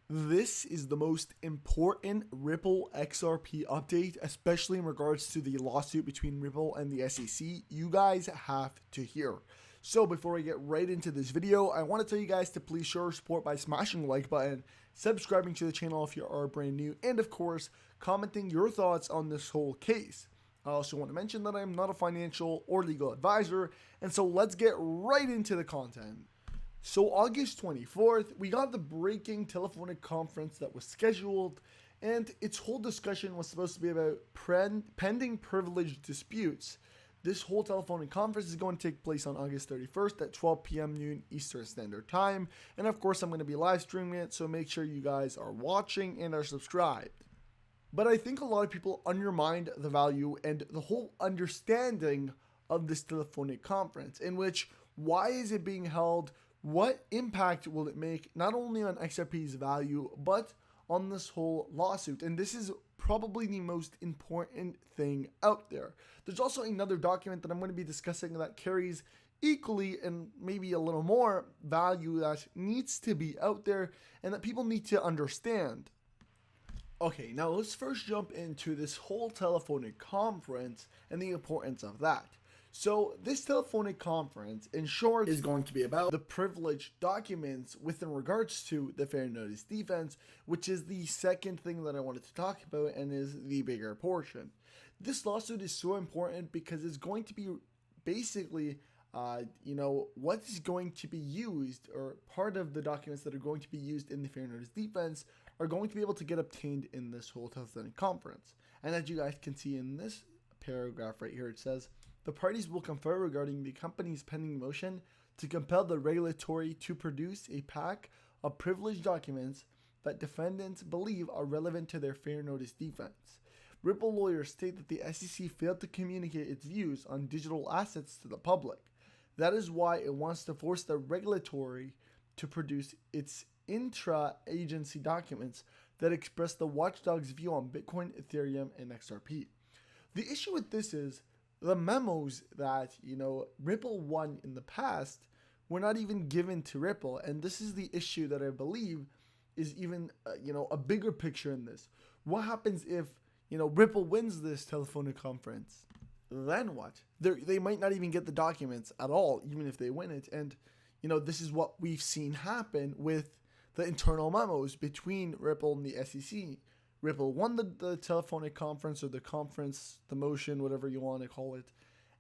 This is the most important Ripple XRP update, especially in regards to the lawsuit between Ripple and the SEC. You guys have to hear. So before we get right into this video, I want to tell you guys to please show your support by smashing the like button, subscribing to the channel if you are brand new, and of course, commenting your thoughts on this whole case. I also want to mention that I am not a financial or legal advisor, and so let's get right into the content. So August 24th, we got the breaking telephonic conference that was scheduled, and its whole discussion was supposed to be about pending privilege disputes. This whole telephonic conference is going to take place on August 31st at 12 p.m. noon Eastern Standard Time, and of course I'm going to be live streaming it, so make sure you guys are watching and are subscribed. But I think a lot of people undermined the value and the whole understanding of this telephonic conference, in which why is it being held? What impact will it make not only on XRP's value, but on this whole lawsuit? And this is probably the most important thing out there. There's also another document that I'm going to be discussing that carries equally and maybe a little more value that needs to be out there and that people need to understand. Okay, now let's first jump into this whole telephonic conference and the importance of that. So this telephonic conference, in short, is going to be about the privileged documents within regards to the fair notice defense, which is the second thing that I wanted to talk about and is the bigger portion. This lawsuit is so important because it's going to be basically, what is going to be used, or part of the documents that are going to be used in the fair notice defense are going to be able to get obtained in this whole telephonic conference. And as you guys can see in this paragraph right here, it says, the parties will confer regarding the company's pending motion to compel the regulatory to produce a pack of privileged documents that defendants believe are relevant to their fair notice defense. Ripple lawyers state that the SEC failed to communicate its views on digital assets to the public. That is why it wants to force the regulatory to produce its intra-agency documents that express the watchdog's view on Bitcoin, Ethereum, and XRP. The issue with this is the memos that, Ripple won in the past were not even given to Ripple. And this is the issue that I believe is even, a bigger picture in this. What happens if, Ripple wins this telephonic conference? Then what? They might not even get the documents at all, even if they win it. And, this is what we've seen happen with the internal memos between Ripple and the SEC. Ripple won the telephonic conference, or the motion, whatever you want to call it,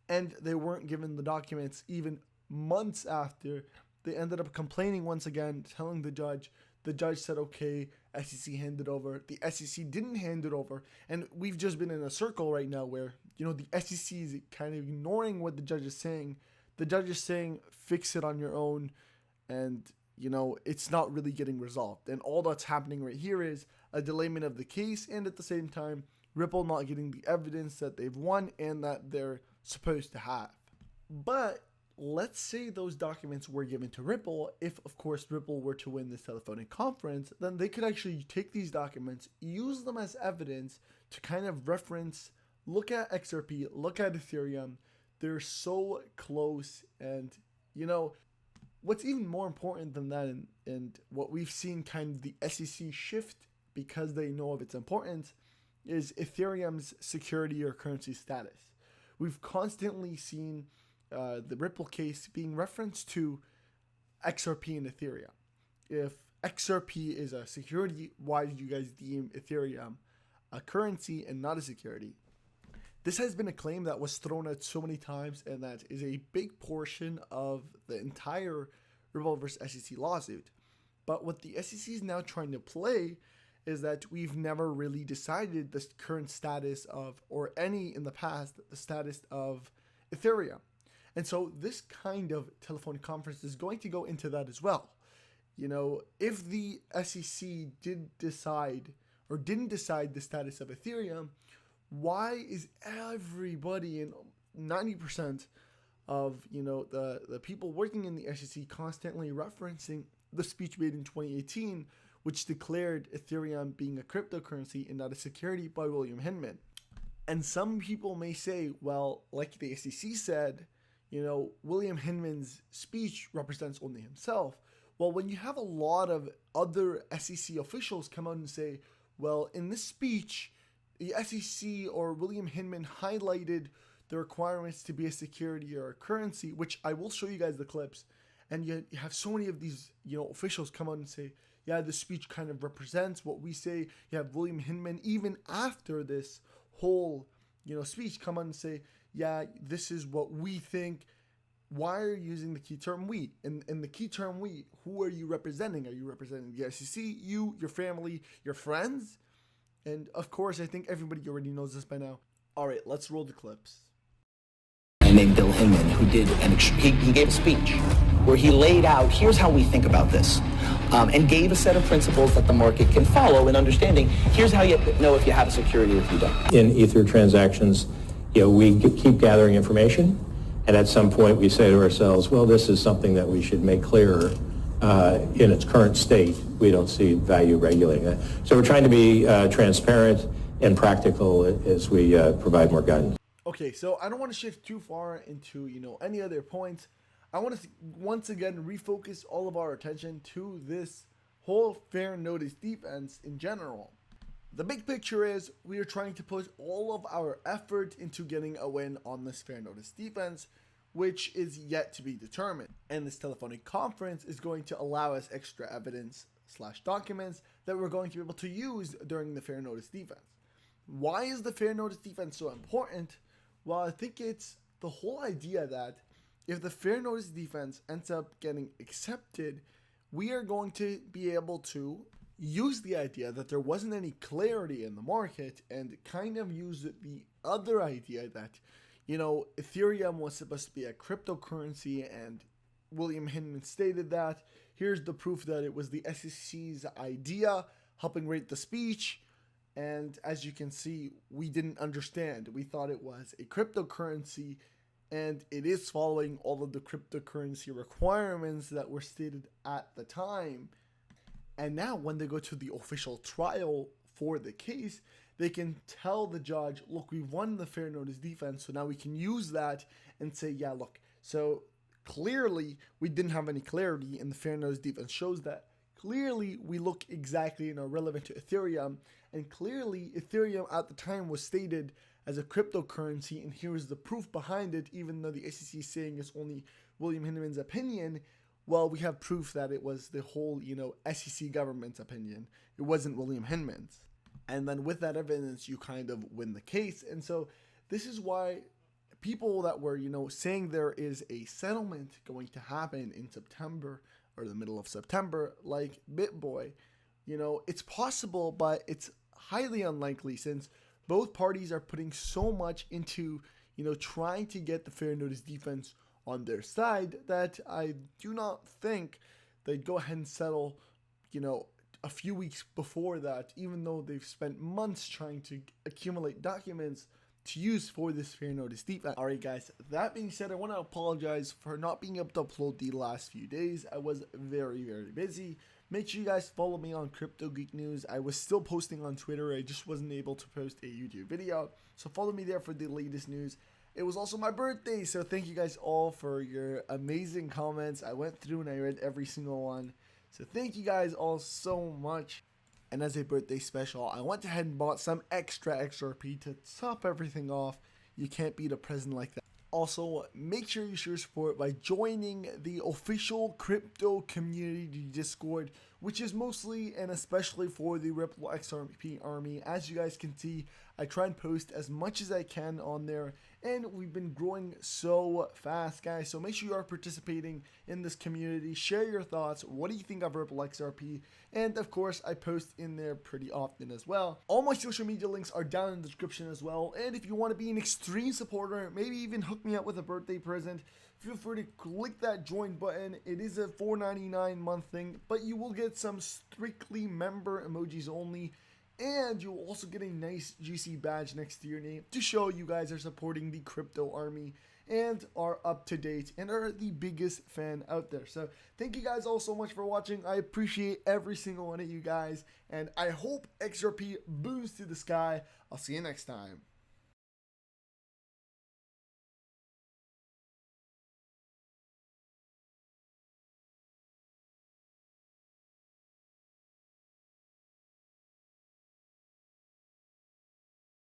and they weren't given the documents even months after. They ended up complaining once again, telling the judge. The judge said, okay, SEC handed over. The SEC didn't hand it over, and we've just been in a circle right now where, the SEC is kind of ignoring what the judge is saying. The judge is saying, fix it on your own, and it's not really getting resolved. And all that's happening right here is a delayment of the case, and at the same time, Ripple not getting the evidence that they've won and that they're supposed to have. But let's say those documents were given to Ripple. If, of course, Ripple were to win this telephonic conference, then they could actually take these documents, use them as evidence to kind of reference, look at XRP, look at Ethereum. They're so close, and, what's even more important than that, and what we've seen kind of the SEC shift because they know of its importance, is Ethereum's security or currency status. We've constantly seen the Ripple case being referenced to XRP and Ethereum. If XRP is a security, why do you guys deem Ethereum a currency and not a security? This has been a claim that was thrown out so many times, and that is a big portion of the entire Ripple versus SEC lawsuit. But what the SEC is now trying to play is that we've never really decided the current status of, or any in the past, the status of Ethereum. And so this kind of telephonic conference is going to go into that as well. If the SEC did decide or didn't decide the status of Ethereum, why is everybody, in 90% of, the people working in the SEC constantly referencing the speech made in 2018, which declared Ethereum being a cryptocurrency and not a security, by William Hinman? And some people may say, well, like the SEC said, William Hinman's speech represents only himself. Well, when you have a lot of other SEC officials come out and say, well, in this speech, the SEC or William Hinman highlighted the requirements to be a security or a currency, which I will show you guys the clips. And you have so many of these, officials come out and say, yeah, this speech kind of represents what we say. You have William Hinman, even after this whole, speech, come out and say, yeah, this is what we think. Why are you using the key term we? In the key term we, who are you representing? Are you representing the SEC, you, your family, your friends? And of course, I think everybody already knows this by now. All right, let's roll the clips. Named Bill Hinman, who did he gave a speech where he laid out, here's how we think about this, and gave a set of principles that the market can follow in understanding. Here's how you know if you have a security or if you don't. In Ether transactions, we keep gathering information, and at some point we say to ourselves, well, this is something that we should make clearer. In its current state, we don't see value regulating that. So we're trying to be transparent and practical as we provide more guidance. Okay, so I don't want to shift too far into, any other points. I want to once again refocus all of our attention to this whole fair notice defense in general. The big picture is we are trying to put all of our effort into getting a win on this fair notice defense, which is yet to be determined. And this telephonic conference is going to allow us extra evidence / documents that we're going to be able to use during the fair notice defense. Why is the fair notice defense so important? Well, I think it's the whole idea that if the fair notice defense ends up getting accepted, we are going to be able to use the idea that there wasn't any clarity in the market and kind of use the other idea that, Ethereum was supposed to be a cryptocurrency, and William Hinman stated that. Here's the proof that it was the SEC's idea, helping rate the speech. And as you can see, we didn't understand. We thought it was a cryptocurrency, and it is following all of the cryptocurrency requirements that were stated at the time. And now when they go to the official trial for the case, they can tell the judge, look, we won the fair notice defense, so now we can use that and say, yeah, look, so clearly we didn't have any clarity, and the fair notice defense shows that. Clearly, we look exactly relevant to Ethereum, and clearly Ethereum at the time was stated as a cryptocurrency, and here is the proof behind it. Even though the SEC is saying it's only William Hinman's opinion, well, we have proof that it was the whole, SEC government's opinion. It wasn't William Hinman's. And then with that evidence, you kind of win the case. And so this is why people that were, saying there is a settlement going to happen in September or the middle of September, like BitBoy, it's possible, but it's highly unlikely since both parties are putting so much into, trying to get the fair notice defense on their side that I do not think they'd go ahead and settle, a few weeks before that, even though they've spent months trying to accumulate documents to use for this fair notice defense. Alright guys, that being said, I want to apologize for not being able to upload the last few days. I was very, very busy. Make sure you guys follow me on Crypto Geek News. I was still posting on Twitter, I just wasn't able to post a YouTube video. So follow me there for the latest news. It was also my birthday, so thank you guys all for your amazing comments. I went through and I read every single one. So thank you guys all so much. And as a birthday special, I went ahead and bought some extra XRP to top everything off. You can't beat a present like that. Also, make sure you show your support by joining the official crypto community Discord, which is mostly and especially for the Ripple XRP army. As you guys can see, I try and post as much as I can on there, and we've been growing so fast, guys. So make sure you are participating in this community. Share your thoughts. What do you think of Ripple XRP? And of course, I post in there pretty often as well. All my social media links are down in the description as well. And if you want to be an extreme supporter, maybe even hook me up with a birthday present, feel free to click that join button. It is a $4.99 month thing, but you will get some strictly member emojis only. And you will also get a nice GC badge next to your name to show you guys are supporting the crypto army and are up to date and are the biggest fan out there. So thank you guys all so much for watching. I appreciate every single one of you guys, and I hope XRP booms to the sky. I'll see you next time.